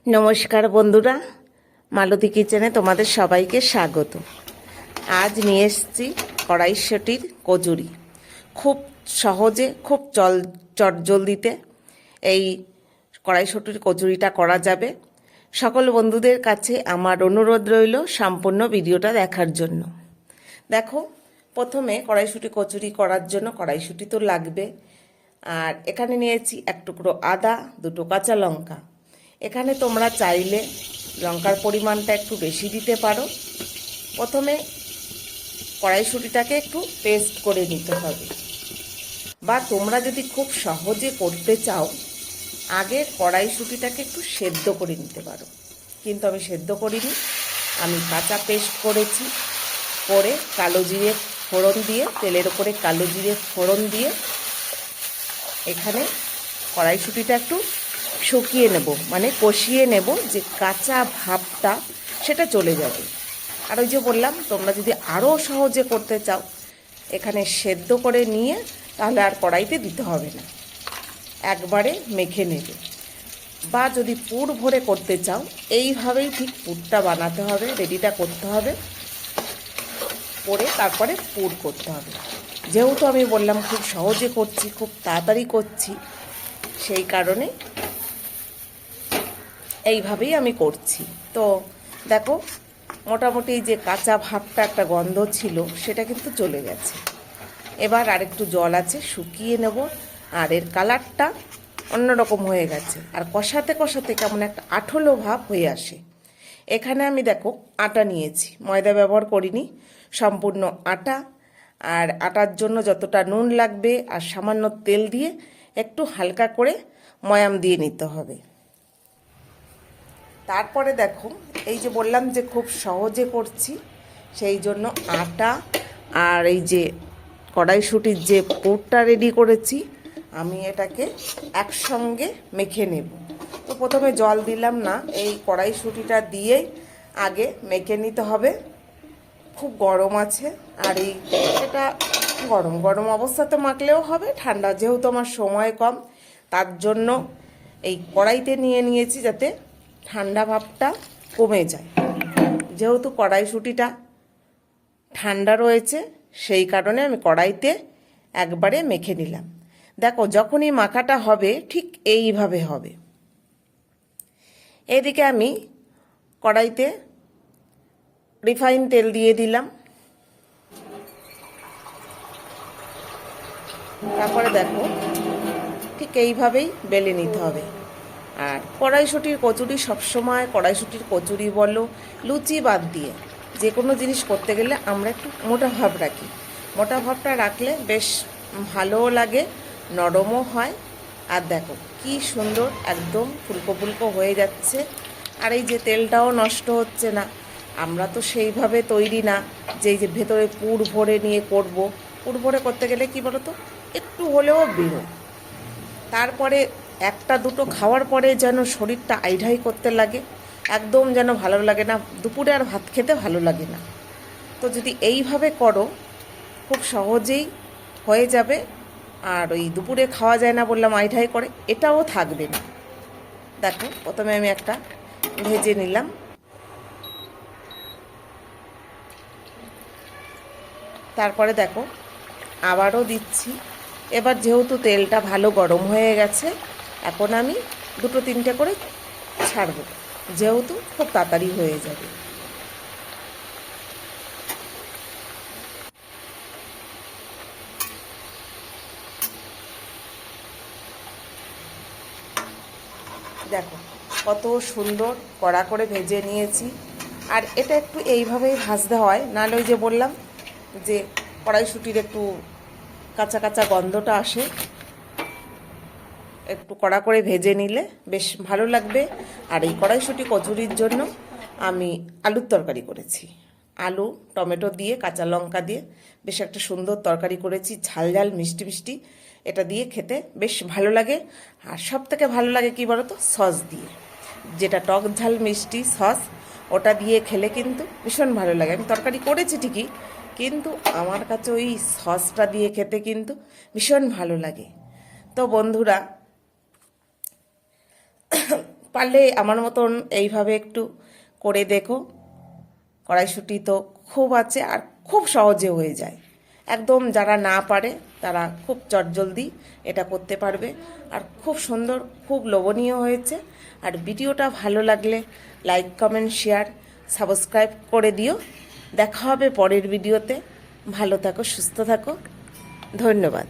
নমস্কার বন্ধুরা, মালতী কিচেনে তোমাদের সবাইকে স্বাগত। আজ নিয়ে এসেছি কড়াইশুঁটির কচুরি। খুব সহজে, খুব চটজলদিতে এই কড়াইশুঁটির কচুরিটা করা যাবে। সকল বন্ধুদের কাছে আমার অনুরোধ রইল সম্পূর্ণ ভিডিওটা দেখার জন্য। দেখো, প্রথমে কড়াইশুঁটি কচুরি করার জন্য কড়াইশুঁটি তো লাগবে। আর এখানে নিয়েছি এক টুকরো আদা, দুটো কাঁচা লঙ্কা। এখানে তোমরা চাইলে লঙ্কার পরিমাণটা একটু বেশি দিতে পারো। প্রথমে কড়াইশুঁটিটাকে একটু পেস্ট করে নিতে হবে, বা তোমরা যদি খুব সহজে করতে চাও আগে কড়াইশুঁটিটাকে একটু সেদ্ধ করে নিতে পারো, কিন্তু আমি সেদ্ধ করিনি, আমি কাঁচা পেস্ট করেছি। করে কালো জিরে ফোড়ন দিয়ে, তেলের ওপরে কালো জিরে ফোড়ন দিয়ে এখানে কড়াইশুঁটিটা একটু শুকিয়ে নেব, মানে কষিয়ে নেব, যে কাঁচা ভাবটা সেটা চলে যাবে। আর ওই যে বললাম, তোমরা যদি আরও সহজে করতে চাও এখানে সেদ্ধ করে নিয়ে তাহলে আর কড়াইতে দিতে হবে না, একবারে মেখে নেবে। বা যদি পুর ভরে করতে চাও এইভাবেই ঠিক পুরটা বানাতে হবে, রেডিটা করতে হবে, করে তারপরে পুর করতে হবে। যেহেতু আমি বললাম খুব সহজে করছি, খুব তাড়াতাড়ি করছি, সেই কারণে এইভাবেই আমি করছি। তো দেখো, মোটামুটি যে কাঁচা ভাবটা একটা গন্ধ ছিল সেটা কিন্তু চলে গেছে। এবার আরেকটু জল আছে, শুকিয়ে নেব। আর এর কালারটা অন্যরকম হয়ে গেছে, আর কষাতে কষাতে কেমন একটা আঠলো ভাব হয়ে আসে। এখানে আমি দেখো আটা নিয়েছি, ময়দা ব্যবহার করিনি, সম্পূর্ণ আটা। আর আটার জন্য যতটা নুন লাগবে আর সামান্য তেল দিয়ে একটু হালকা করে ময়াম দিয়ে নিতে হবে। তারপরে দেখো, এই যে বললাম যে খুব সহজে করছি, সেই জন্য আটা আর এই যে কড়াইশুঁটির যে পুরটা রেডি করেছি আমি এটাকে একসঙ্গে মেখে নেব। তো প্রথমে জল দিলাম না, এই কড়াইশুঁটিটা দিয়েই আগে মেখে নিতে হবে। খুব গরম আছে, আর এটা গরম গরম অবস্থাতে মাখলেও হবে, ঠান্ডা যেহেতু আমার সময় কম তার জন্য এই কড়াইতে নিয়ে নিয়েছি যাতে ঠান্ডা ভাবটা কমে যায়। যেহেতু কড়াইশুঁটিটা ঠান্ডা রয়েছে সেই কারণে আমি কড়াইতে একবারে মেখে নিলাম। দেখো, যখনই মাখাটা হবে ঠিক এইভাবে হবে। এদিকে আমি কড়াইতে রিফাইন তেল দিয়ে দিলাম। তারপরে দেখো ঠিক এইভাবেই বেলে নিতে হবে। আর কড়াইশুঁটির কচুরি সবসময়, কড়াইশুঁটির কচুরি বলো, লুচি বাদ দিয়ে যে কোনো জিনিস করতে গেলে আমরা একটু মোটা ভাব রাখি। মোটা ভাবটা রাখলে বেশ ভালোও লাগে, নরমও হয়। আর দেখো কি সুন্দর একদম ফুলকো ফুলকো হয়ে যাচ্ছে। আর এই যে তেলটাও নষ্ট হচ্ছে না। আমরা তো সেইভাবে তৈরি না যে এই যে ভেতরে পুর ভরে নিয়ে করব। পুর ভরে করতে গেলে কি বলো তো, একটু হলেও বেরোয়। তারপরে একটা দুটো খাওয়ার পরে যেন শরীরটা আইঢাই করতে লাগে, একদম যেন ভালো লাগে না, দুপুরে আর ভাত খেতে ভালো লাগে না। তো যদি এইভাবে করো খুব সহজেই হয়ে যাবে। আর ওই দুপুরে খাওয়া যায় না বললাম আইঢাই করে, এটাও থাকবে না। দেখো, প্রথমে আমি একটা ভেজে নিলাম। তারপরে দেখো আবারও দিচ্ছি। এবার যেহেতু তেলটা ভালো গরম হয়ে গেছে, এখন আমি দুটো তিনটে করে ছাড়ব, যেহেতু খুব তাড়াতাড়ি হয়ে যাবে। দেখো কত সুন্দর কড়া করে ভেজে নিয়েছি। আর এটা একটু এইভাবেই ভাজতে হয়, নাহলে ওই যে বললাম যে কড়াইশুঁটির একটু কাঁচা কাঁচা গন্ধটা আসে। একটু কড়া করে ভেজে নিলে বেশ ভালো লাগবে। আর এই কড়াইশুঁটি কচুরির জন্য আমি আলুর তরকারি করেছি, আলু টমেটো দিয়ে কাঁচা লঙ্কা দিয়ে বেশ একটা সুন্দর তরকারি করেছি, ঝাল ঝাল মিষ্টি মিষ্টি। এটা দিয়ে খেতে বেশ ভালো লাগে। আর সব থেকে ভালো লাগে কি বলো তো, সস দিয়ে, যেটা টক ঝাল মিষ্টি সস, ওটা দিয়ে খেলে কিন্তু ভীষণ ভালো লাগে। আমি তরকারি করেছি ঠিকই, কিন্তু আমার কাছে ওই সসটা দিয়ে খেতে কিন্তু ভীষণ ভালো লাগে। তো বন্ধুরা, পারলে আমার মতন এইভাবে একটু করে দেখো। কড়াইশুঁটি তো খুব আছে আর খুব সহজে হয়ে যায়। একদম যারা না পারে তারা খুব চটজলদি এটা করতে পারবে। আর খুব সুন্দর, খুব লোভনীয় হয়েছে। আর ভিডিওটা ভালো লাগলে লাইক, কমেন্ট, শেয়ার, সাবস্ক্রাইব করে দিও। দেখা হবে পরের ভিডিওতে। ভালো থাকো, সুস্থ থাকো। ধন্যবাদ।